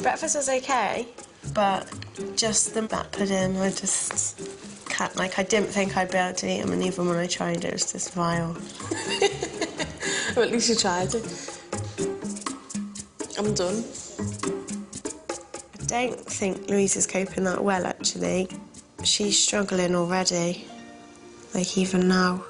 Breakfast was okay, but just the bat pudding, I just can't, like, I didn't think I'd be able to eat them, and even when I tried it was just vile. Well, at least you tried it. I'm done. I don't think Louise is coping that well, actually. She's struggling already, like even now.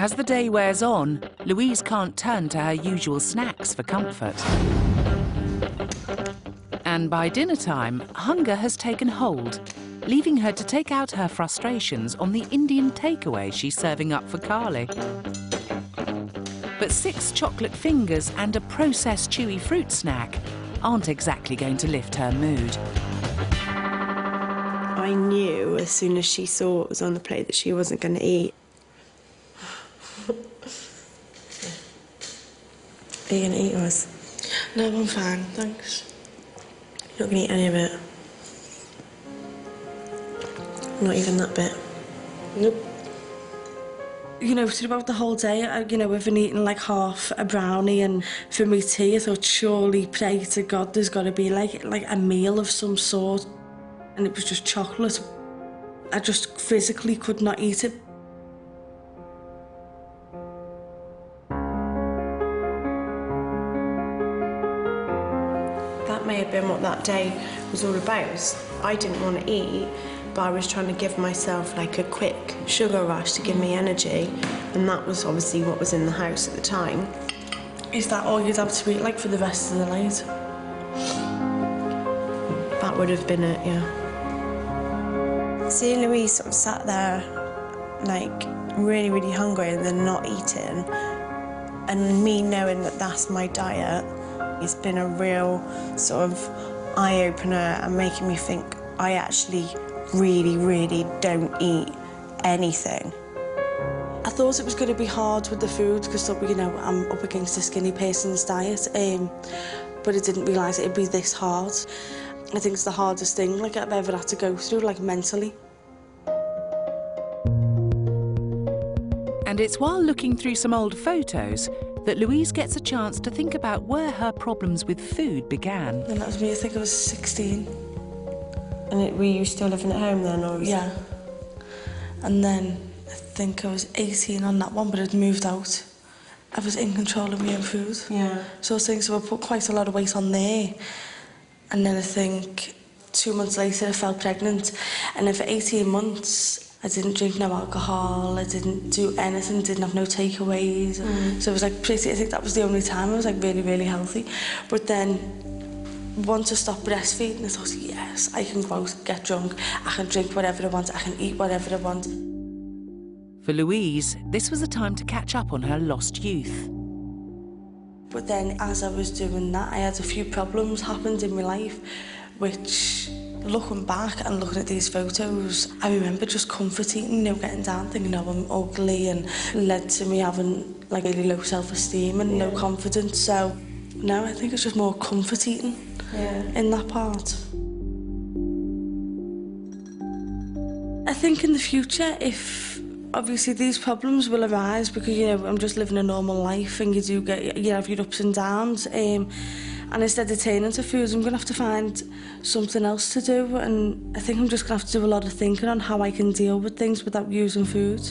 As the day wears on, Louise can't turn to her usual snacks for comfort. And by dinner time, hunger has taken hold, leaving her to take out her frustrations on the Indian takeaway she's serving up for Carly. But 6 chocolate fingers and a processed chewy fruit snack aren't exactly going to lift her mood. I knew as soon as she saw what was on the plate that she wasn't going to eat. Are you going to eat yours? No, I'm fine, thanks. You're not going to eat any of it? Not even that bit? Nope. You know, throughout the whole day, you know, we've been eating like half a brownie, and for me tea, I thought, surely, pray to God, there's got to be like a meal of some sort. And it was just chocolate. I just physically could not eat it. That may have been what that day was all about. I didn't want to eat, but I was trying to give myself like a quick sugar rush to give me energy, and that was obviously what was in the house at the time. Is that all you'd have to eat like for the rest of the night? That would have been it, yeah. Seeing Louise sort of sat there, like, really, really hungry and then not eating, and me knowing that that's my diet, it's been a real sort of eye-opener and making me think I actually really, really don't eat anything. I thought it was going to be hard with the food because, you know, I'm up against a skinny person's diet, but I didn't realise it'd be this hard. I think it's the hardest thing like I've ever had to go through, like mentally. And it's while looking through some old photos that Louise gets a chance to think about where her problems with food began. And that was me, I think I was 16. And were you still living at home then, or? Yeah. And then I think I was 18 on that one, but I'd moved out. I was in control of my own food. Yeah. So I put quite a lot of weight on there. And then I think 2 months later I fell pregnant, and then for 18 months I didn't drink no alcohol, I didn't do anything, didn't have no takeaways. So it was like I think that was the only time I was like really, really healthy. But then once I stopped breastfeeding, I thought, yes, I can go out, get drunk, I can drink whatever I want, I can eat whatever I want. For Louise, this was a time to catch up on her lost youth. But then as I was doing that, I had a few problems happened in my life, which, looking back and looking at these photos, I remember just comfort eating, you know, getting down, thinking, oh, I'm ugly, and led to me having like really low self-esteem and no confidence. So no, I think it's just more comfort eating in that part. I think in the future, if obviously these problems will arise because, you know, I'm just living a normal life and you have your ups and downs, and instead of turning to food, I'm going to have to find something else to do, and I think I'm just going to have to do a lot of thinking on how I can deal with things without using food.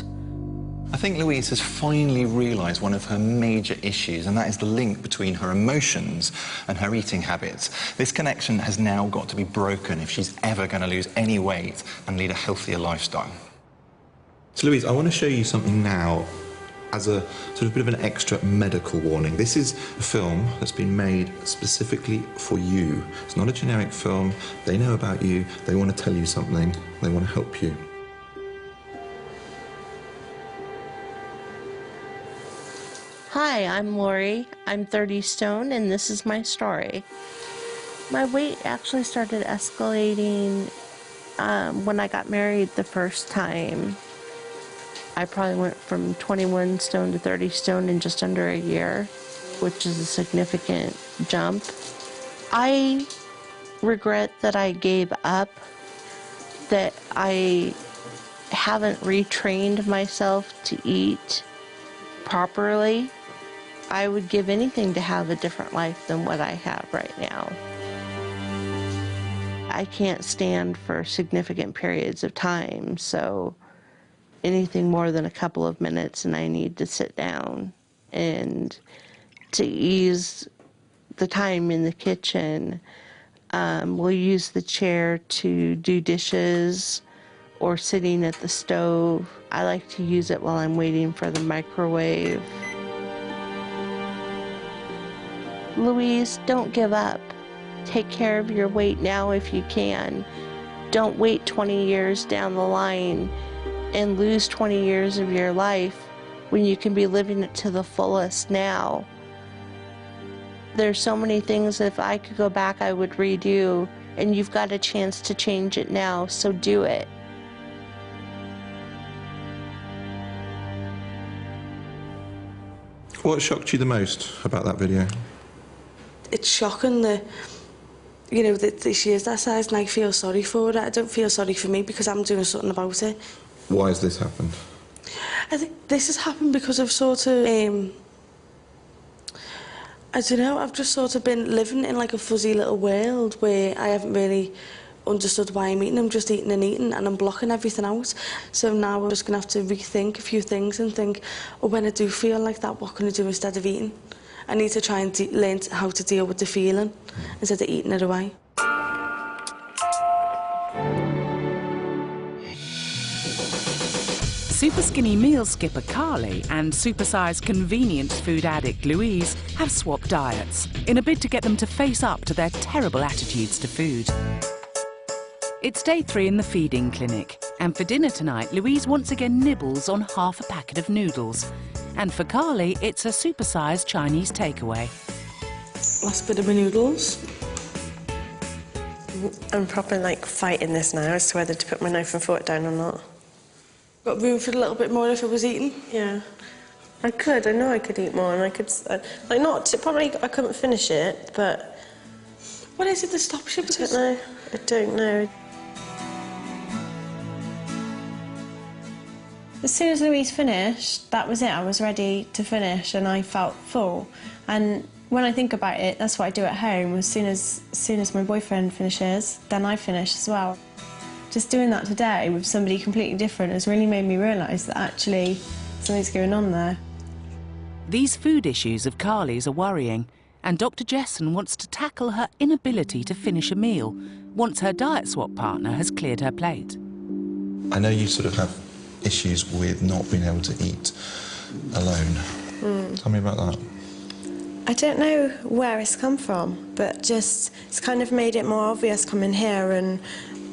I think Louise has finally realised one of her major issues, and that is the link between her emotions and her eating habits. This connection has now got to be broken if she's ever going to lose any weight and lead a healthier lifestyle. So, Louise, I want to show you something now as a sort of bit of an extra medical warning. This is a film that's been made specifically for you. It's not a generic film. They know about you. They want to tell you something. They want to help you. Hi, I'm Laurie. I'm 30 stone, and this is my story. My weight actually started escalating when I got married the first time. I probably went from 21 stone to 30 stone in just under a year, which is a significant jump. I regret that I gave up, that I haven't retrained myself to eat properly. I would give anything to have a different life than what I have right now. I can't stand for significant periods of time, so anything more than a couple of minutes and I need to sit down. And to ease the time in the kitchen, we'll use the chair to do dishes or sitting at the stove. I like to use it while I'm waiting for the microwave. Louise, don't give up. Take care of your weight now if you can. Don't wait 20 years down the line and lose 20 years of your life when you can be living it to the fullest now. There's so many things, if I could go back, I would redo, and you've got a chance to change it now, so do it. What shocked you the most about that video? It's shocking that, you know, that she is that size and I feel sorry for her. I don't feel sorry for me because I'm doing something about it. Why has this happened? I think this has happened because I've sort of, I don't know, I've just sort of been living in like a fuzzy little world where I haven't really understood why I'm eating. I'm just eating and I'm blocking everything out. So now I'm just going to have to rethink a few things and think, oh, when I do feel like that, what can I do instead of eating? I need to try and learn how to deal with the feeling instead of eating it away. Superskinny meal skipper Carly and Supersize convenience food addict Louise have swapped diets in a bid to get them to face up to their terrible attitudes to food. It's day 3 in the feeding clinic, and for dinner tonight, Louise once again nibbles on half a packet of noodles. And for Carly, it's a supersized Chinese takeaway. Last bit of my noodles. I'm probably like fighting this now as to whether to put my knife and fork down or not. Got room for a little bit more if I was eating? Yeah. I could, I know I could eat more and I could, like not, probably I couldn't finish it, but... What is it that stops you? Because I don't know. As soon as Louise finished, that was it. I was ready to finish and I felt full. And when I think about it, that's what I do at home. As soon as my boyfriend finishes, then I finish as well. Just doing that today with somebody completely different has really made me realise that actually something's going on there. These food issues of Carly's are worrying, and Dr. Jessen wants to tackle her inability to finish a meal once her diet swap partner has cleared her plate. I know you sort of have issues with not being able to eat alone. Tell me about that. I don't know where it's come from, but just it's kind of made it more obvious coming here, and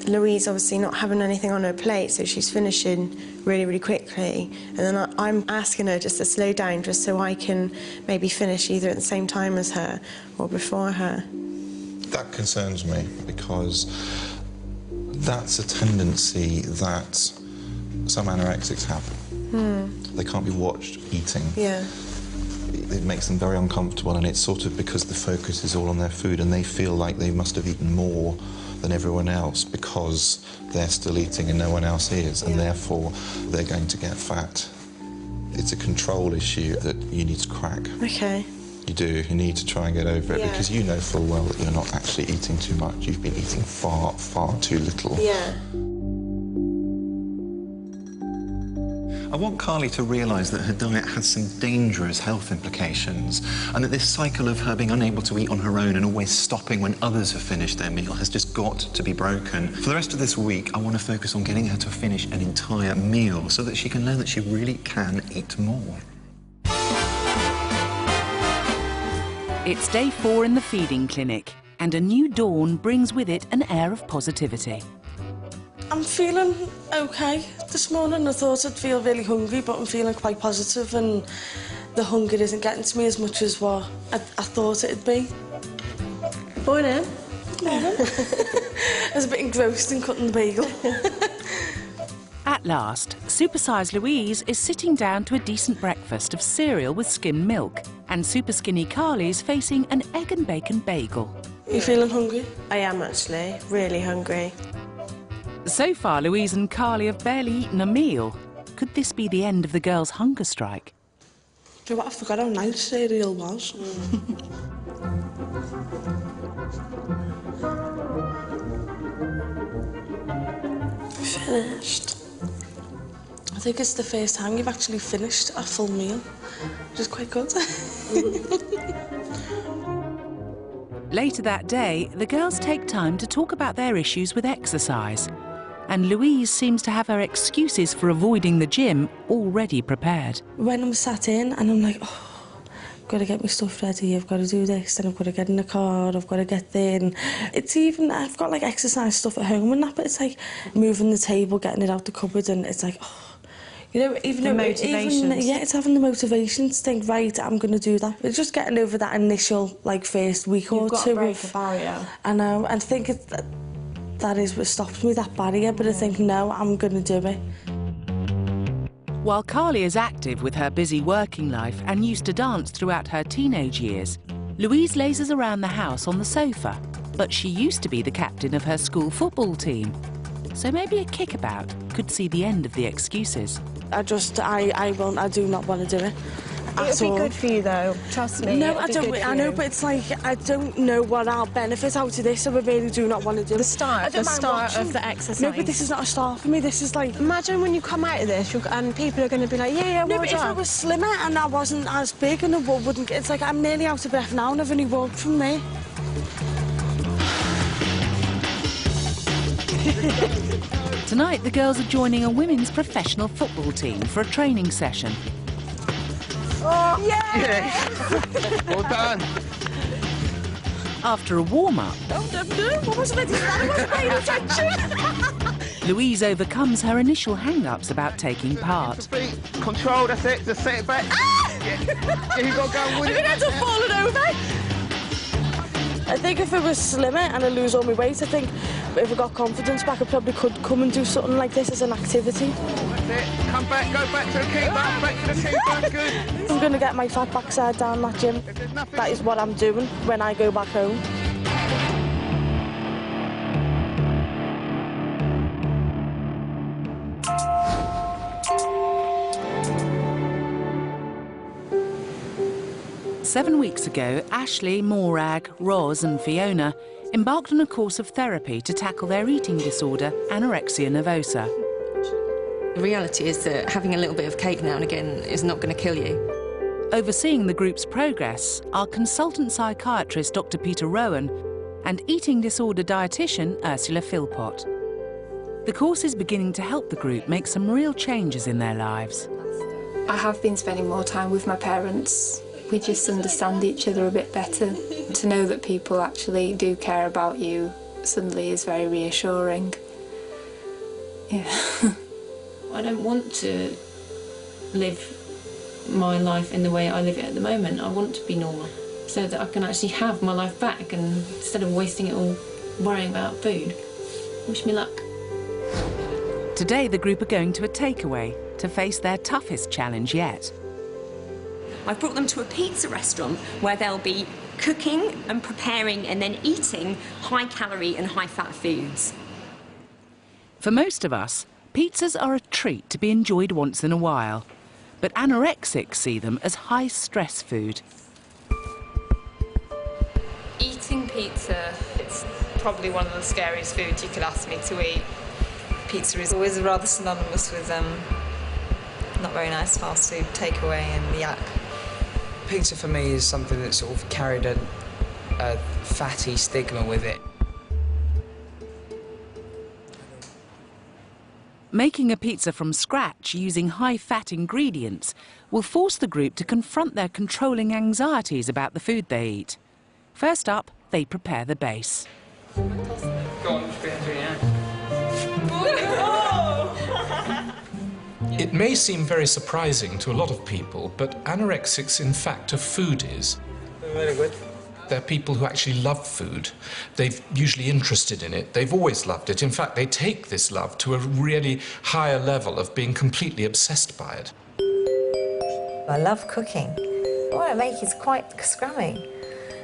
Louise obviously not having anything on her plate, so she's finishing really, really quickly. And then I'm asking her just to slow down just so I can maybe finish either at the same time as her or before her. That concerns me because that's a tendency that some anorexics have. They can't be watched eating. Yeah. It makes them very uncomfortable, and it's sort of because the focus is all on their food and they feel like they must have eaten more than everyone else because they're still eating and no one else is, and therefore they're going to get fat. It's a control issue that you need to crack. Okay. You do. You need to try and get over it because you know full well that you're not actually eating too much. You've been eating far, far too little. Yeah. I want Carly to realise that her diet has some dangerous health implications, and that this cycle of her being unable to eat on her own and always stopping when others have finished their meal has just got to be broken. For the rest of this week, I want to focus on getting her to finish an entire meal so that she can learn that she really can eat more. It's day 4 in the feeding clinic, and a new dawn brings with it an air of positivity. I'm feeling okay. This morning I thought I'd feel really hungry, but I'm feeling quite positive, and the hunger isn't getting to me as much as what I thought it'd be. Morning. Morning. I was a bit engrossed in cutting the bagel. At last, Supersize Louise is sitting down to a decent breakfast of cereal with skim milk, and Superskinny Carly's facing an egg and bacon bagel. You feeling hungry? I am actually, really hungry. So far, Louise and Carly have barely eaten a meal. Could this be the end of the girls' hunger strike? You know what, I forgot how nice cereal was. Finished. I think it's the first time you've actually finished a full meal, which is quite good. Later that day, the girls take time to talk about their issues with exercise. And Louise seems to have her excuses for avoiding the gym already prepared. When I'm sat in and I'm like, oh, I've got to get my stuff ready, I've got to do this, then I've got to get in the car, I've got to get there. And it's even, I've got like exercise stuff at home and that, but it's like moving the table, getting it out the cupboard, and it's like, oh, you know, even the motivation. Yeah, it's having the motivation to think, right, I'm going to do that. It's just getting over that initial, like, first week or two. You've got to break the barrier. I know, and think that is what stops me, that barrier, but I think, no, I'm going to do it. While Carly is active with her busy working life and used to dance throughout her teenage years, Louise lazes around the house on the sofa, but she used to be the captain of her school football team. So maybe a kickabout could see the end of the excuses. I do not want to do it. It'd be good for you though, trust me. No, I don't. I know, but it's like I don't know what I'll benefit out of this, so I really do not want to do it. The start of the exercise. No, but this is not a start for me. This is like. Imagine when you come out of this, and people are going to be like, yeah, no, but if I was slimmer and I wasn't as big, and I wouldn't. It's like I'm nearly out of breath now, and I've only walked from there. Tonight, the girls are joining a women's professional football team for a training session. Oh, yeah! Well done. After a warm-up, I wasn't paying attention. Louise overcomes her initial hang-ups about taking part. Control, that's it. Just set it back. Yeah, you got to go with it. I'm going to end up falling over. I think if I was slimmer and I lose all my weight, I think if I got confidence back, I probably could come and do something like this as an activity. That's it. Come back, go back to the keeper, back to the keeper, good. I'm going to get my fat backside down that gym. That is what I'm doing when I go back home. Seven weeks ago, Ashley, Morag, Roz and Fiona embarked on a course of therapy to tackle their eating disorder, anorexia nervosa. The reality is that having a little bit of cake now and again is not going to kill you. Overseeing the group's progress are consultant psychiatrist Dr. Peter Rowan and eating disorder dietitian Ursula Philpott. The course is beginning to help the group make some real changes in their lives. I have been spending more time with my parents. We just understand each other a bit better. To know that people actually do care about you suddenly is very reassuring. Yeah. I don't want to live my life in the way I live it at the moment. I want to be normal so that I can actually have my life back, and instead of wasting it all worrying about food. Wish me luck. Today the group are going to a takeaway to face their toughest challenge yet. I've brought them to a pizza restaurant where they'll be cooking and preparing and then eating high-calorie and high-fat foods. For most of us, pizzas are a treat to be enjoyed once in a while, but anorexics see them as high-stress food. Eating pizza, it's probably one of the scariest foods you could ask me to eat. Pizza is always rather synonymous with not very nice fast food, takeaway and yak. Pizza for me is something that sort of carried a fatty stigma with it. Making a pizza from scratch using high-fat ingredients will force the group to confront their controlling anxieties about the food they eat. First up, they prepare the base. Go on, It may seem very surprising to a lot of people, but anorexics in fact are foodies. Very good. They're people who actually love food. They're usually interested in it. They've always loved it. In fact, they take this love to a really higher level of being completely obsessed by it. I love cooking. What I make is quite scrummy.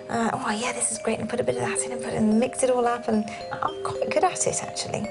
Oh yeah, this is great, and put a bit of that in and mix it all up, and I'm quite good at it actually.